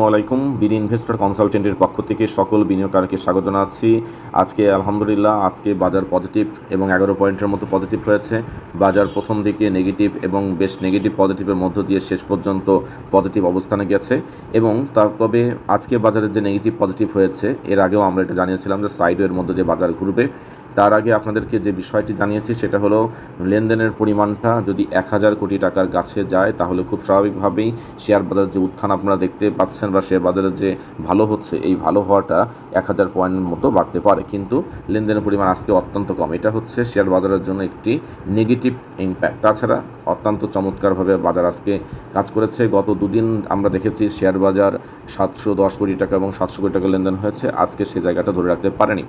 আলাইকুম। BD investor কনসালটেন্টের পক্ষ থেকে সকল বিনিয়োগকারীকে স্বাগত জানাচ্ছি। আজকে আলহামদুলিল্লাহ বাজার পজিটিভ এবং 11 পয়েন্টের মতো পজিটিভ হয়েছে। বাজার প্রথম দিকে নেগেটিভ এবং বেশ নেগেটিভ পজিটিভের মধ্য দিয়ে শেষ পর্যন্ত পজিটিভ অবস্থানে গেছে এবং তবে আজকে বাজারে যে নেগেটিভ পজিটিভ হয়েছে এর আগেও আমরা এটা জানিয়েছিলাম যে সাইডওয়ের মধ্যে দিয়ে বাজার ঘুরবে। তার আগে আপনাদেরকে যে বিষয়টি জানিয়েছি সেটা হলো লেনদেনের পরিমাণটা যদি 1000 কোটি টাকার কাছে যায় তাহলে খুব স্বাভাবিকভাবেই শেয়ার বাজারের যে উত্থান আপনারা দেখতে পাচ্ছেন বা শেয়ার বাজারের যে ভালো হচ্ছে এই ভালো হওয়াটা 1000 পয়েন্টের মতো বাড়তে পারে, কিন্তু লেনদেনের পরিমাণ আজকে অত্যন্ত কম। এটা হচ্ছে শেয়ার বাজারের জন্য একটি নেগেটিভ ইম্প্যাক্ট। তাছাড়া অত্যন্ত চমৎকারভাবে বাজার আজকে কাজ করেছে। গত দুদিন আমরা দেখেছি শেয়ার বাজার 710 কোটি টাকা এবং 700 কোটি টাকা লেনদেন হয়েছে, আজকে সে জায়গাটা ধরে রাখতে পারেনি।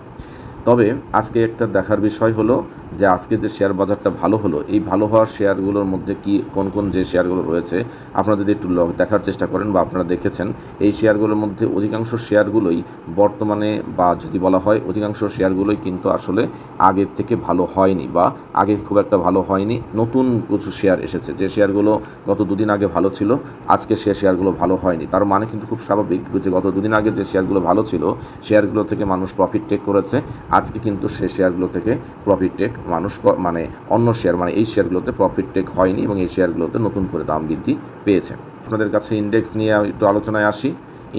তবে আজকে একটা দেখার বিষয় হলো যে আজকে যে শেয়ার বাজারটা ভালো হলো, এই ভালো হওয়ার শেয়ারগুলোর মধ্যে কোন কোন যে শেয়ারগুলো রয়েছে আপনারা যদি একটু দেখার চেষ্টা করেন বা আপনারা দেখেছেন, এই শেয়ারগুলোর মধ্যে অধিকাংশ শেয়ারগুলোই বর্তমানে বা যদি বলা হয় অধিকাংশ শেয়ারগুলোই কিন্তু আসলে আগের থেকে ভালো হয়নি বা আগে খুব একটা ভালো হয়নি। নতুন কিছু শেয়ার এসেছে, যে শেয়ারগুলো গত দুদিন আগে ভালো ছিল আজকে সে শেয়ারগুলো ভালো হয়নি। তার মানে কিন্তু খুব স্বাভাবিক যে গত দুদিন আগে যে শেয়ারগুলো ভালো ছিল শেয়ারগুলো থেকে মানুষ প্রফিট টেক করেছে, আজকে কিন্তু সেই শেয়ারগুলো থেকে প্রফিট টেক মানুষ অন্য শেয়ার এই শেয়ারগুলোতে প্রফিট টেক হয়নি এবং এই শেয়ারগুলোতে নতুন করে দাম বৃদ্ধি পেয়েছে। আপনাদের কাছে ইন্ডেক্স নিয়ে একটু আলোচনায় আসি।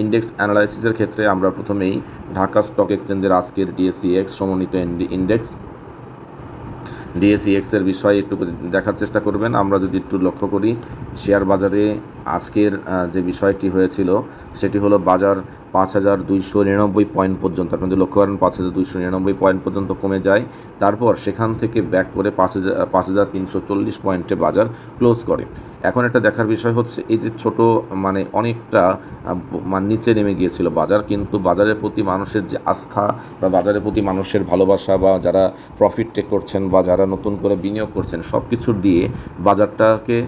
ইন্ডেক্স অ্যানালাইসিসের ক্ষেত্রে আমরা প্রথমেই ঢাকা স্টক এক্সচেঞ্জের আজকের ডিএসইএক্স সমন্বিত ইন্ডেক্স ডিএসইএক্সের বিষয়ে একটু দেখার চেষ্টা করবেন। আমরা যদি একটু লক্ষ্য করি শেয়ার বাজারে আজকের যে বিষয়টি হয়েছিল সেটি হলো বাজার 5299 পয়েন্ট পর্যন্ত, আপনি যদি লক্ষ্য করেন 5299 পয়েন্ট পর্যন্ত কমে যায়, তারপর সেখান থেকে ব্যাক করে 5340 পয়েন্টে বাজার ক্লোজ করে। এখন একটা দেখার বিষয় হচ্ছে এই যে ছোট অনেকটা নিচে নেমে গিয়েছিল বাজার, কিন্তু বাজারের প্রতি মানুষের যে আস্থা বা বাজারের প্রতি মানুষের ভালোবাসা বা যারা প্রফিট টেক করছেন বা যারা নতুন করে বিনিয়োগ করছেন সব কিছুর দিয়ে বাজারটাকে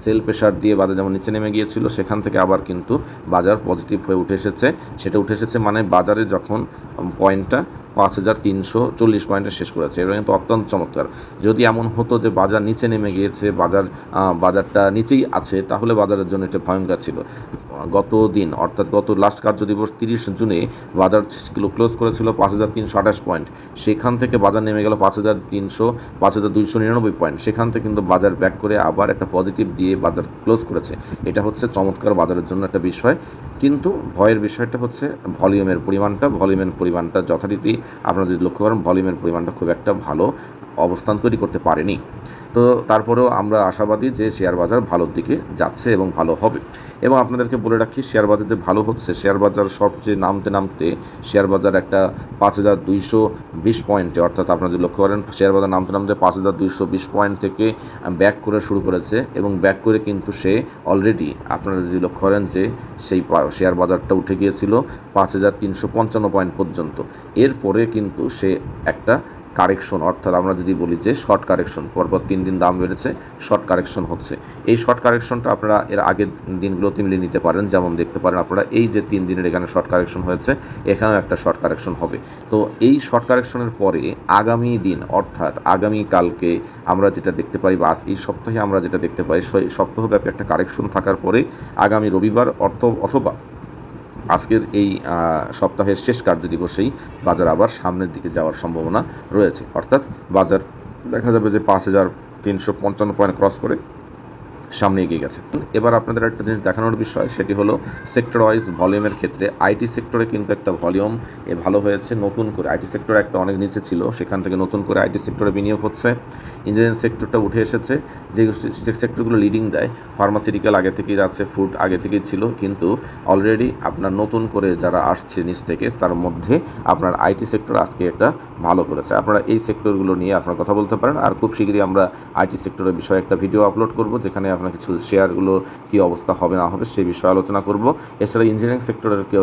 সেল প্রেশার দিয়ে বাজার যেমন নিচে নেমে গিয়েছিল সেখান থেকে আবার কিন্তু বাজার পজিটিভ হয়ে উঠে এসেছে। সেটা উঠে এসেছে বাজারে যখন পয়েন্টটা 5340 পয়েন্টে শেষ করেছে, এটা কিন্তু অত্যন্ত চমৎকার। যদি এমন হতো যে বাজার নিচে নেমে গিয়েছে, বাজারটা নিচেই আছে, তাহলে বাজারের জন্য এটা ভয়ঙ্কর ছিল। গত দিন অর্থাৎ গত লাস্ট কার্য দিবস 30 জুনে বাজার ক্লোজ করেছিল 5328 পয়েন্ট, সেখান থেকে বাজার নেমে গেল 5299 পয়েন্ট, সেখান থেকে কিন্তু বাজার ব্যাক করে আবার একটা পজিটিভ দিয়ে বাজার ক্লোজ করেছে। এটা হচ্ছে চমৎকার বাজারের জন্য একটা বিষয়। কিন্তু ভয়ের বিষয়টা হচ্ছে ভলিউমের পরিমাণটা যথারীতি আপনারা যদি লক্ষ্য করেন ভলিউমের পরিমাণটা খুব একটা ভালো অবস্থান তৈরি করতে পারেনি। তো তারপরেও আমরা আশাবাদী যে শেয়ার বাজার ভালোর দিকে যাচ্ছে এবং ভালো হবে। এবং আপনাদেরকে বলে রাখি শেয়ার বাজার যে ভালো হচ্ছে, শেয়ার বাজার সবচেয়ে নামতে শেয়ার বাজার একটা 5220 পয়েন্টে, অর্থাৎ আপনারা যদি লক্ষ্য করেন শেয়ার বাজার নামতে 5220 পয়েন্ট থেকে ব্যাক করে শুরু করেছে এবং ব্যাক করে কিন্তু সে অলরেডি আপনারা যদি লক্ষ্য করেন যে সেই শেয়ার বাজারটা উঠে গিয়েছিল 5355 পয়েন্ট পর্যন্ত। এরপরে কিন্তু সে একটা কারেকশন, অর্থাৎ আমরা যদি বলি যে শর্ট কারেকশন, পরপর 3 দিন দাম বেড়েছে, শর্ট কারেকশন হচ্ছে। এই শর্ট কারেকশনটা আপনারা এর আগের দিনগুলোতে মিলিয়ে নিতে পারেন, যেমন দেখতে পারেন আপনারা এই যে 3 দিনের এখানে শর্ট কারেকশন হয়েছে, এখানেও একটা শর্ট কারেকশন হবে। তো এই শর্ট কারেকশনের পরে আগামী দিন অর্থাৎ আগামীকালকে আমরা যেটা দেখতে পাই বা এই সপ্তাহে আমরা যেটা দেখতে পাই, সপ্তাহব্যাপী একটা কারেকশন থাকার পরে আগামী রবিবার অথবা আজকের এই সপ্তাহের শেষ কার্য দিবসেই বাজার আবার সামনের দিকে যাওয়ার সম্ভাবনা রয়েছে, অর্থাৎ বাজার দেখা যাবে যে 5355 পয়েন্ট ক্রস করে সামনে এগিয়ে গেছে। এবার আপনাদের একটা জিনিস দেখানোর বিষয়, সেটি হলো সেক্টর ওয়াইজ ভলিউমের ক্ষেত্রে আইটি সেক্টরে কিন্তু একটা ভলিউম ভালো হয়েছে। নতুন করে আইটি সেক্টর একটা অনেক নিচে ছিল, সেখান থেকে নতুন করে আইটি সেক্টরে বিনিয়োগ হচ্ছে। ইঞ্জিনিয়ারিং সেক্টরটা উঠে এসেছে, যে সেক্টরগুলো লিডিং দেয় ফার্মাসিউটিক্যাল আগে থেকেই আছে, ফুড আগে থেকেই ছিল, কিন্তু অলরেডি আপনার নতুন করে যারা আসছে নিচ থেকে তার মধ্যে আপনার আইটি সেক্টর আজকে একটা ভালো করেছে। আপনারা এই সেক্টরগুলো নিয়ে আপনারা কথা বলতে পারেন। আর খুব শীঘ্রই আমরা আইটি সেক্টরের বিষয়ে একটা ভিডিও আপলোড করব, যেখানে আপনার কিছু শেয়ারগুলো কী অবস্থা হবে না হবে সেই বিষয়ে আলোচনা করব। এছাড়া ইঞ্জিনিয়ারিং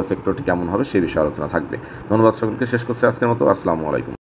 সেক্টরটি কেমন হবে সেই বিষয়ে আলোচনা থাকবে। ধন্যবাদ সকলকে। শেষ করছি আজকের মতো। আসসালামু আলাইকুম।